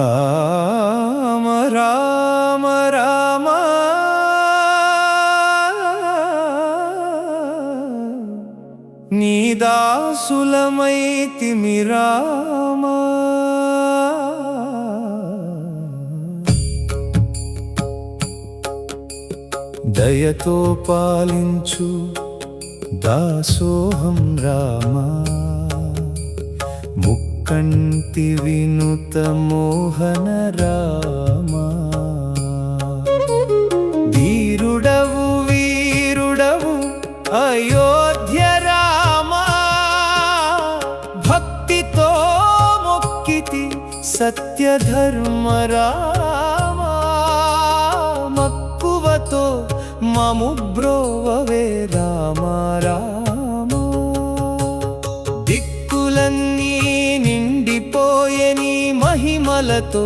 రామ రామ రామ నీ దాసులమైతిమి రామ దయతో పాలించు దాసోహం రామ ముక్కంటి వినుత మోహన రామ ధీరుడవు వీరుడవు అయోధ్య రామ భక్తితో మొక్కితి సత్యధర్మ రామ మక్కువతో మము బ్రోవవే రామ రామ దిక్కులన్నీ నిండిపోయే నీ మహిమలతో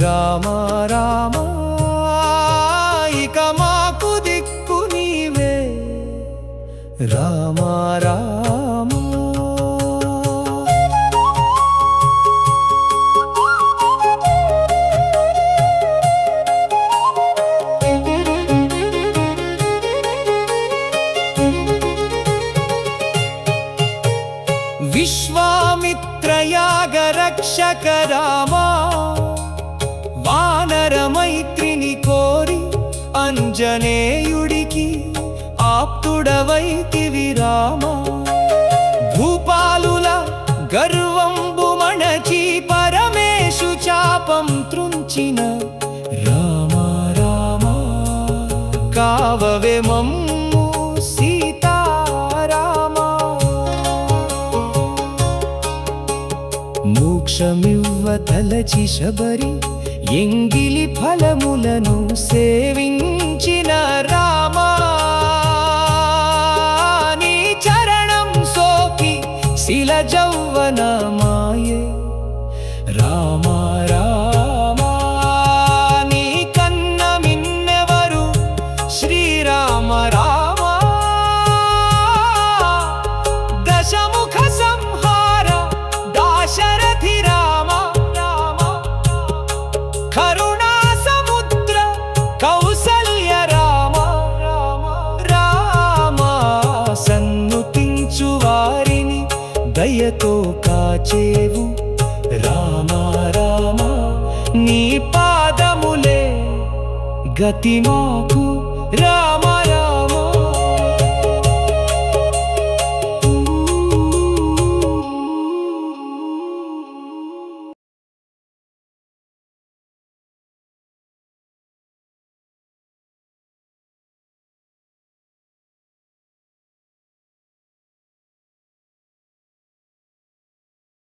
రామ రామ ఇక మాకు దిక్కు నీవే రామ రామ విశ్వామిత్రయాగ రక్షక రామా వానర మైత్రిని కోరి అంజనేయుడికి ఆప్తుడవైతివి రామా భూపాలుల గర్వంబు మణచి పరమేశు చాపం త్రుంచిన రామా రామా కావవే మమ్ము సీతారామా మోక్షమివ్వ తలచి శబరి ఎంగిలి ఫలములను సేవించిన రామా నీ చరణం సోకి శిలజౌవన మాయే రామా రామా నీ కన్న మిన్నెవరు శ్రీరామ రామా దశముఖ సంహార దాశరథి రామ రామ కరుణా సముద్ర కౌసల్య రామ రామ రామ సన్నుతించు వారిని దయతో కాచేవు రామ రామ నీ పాదములే గతి మాకు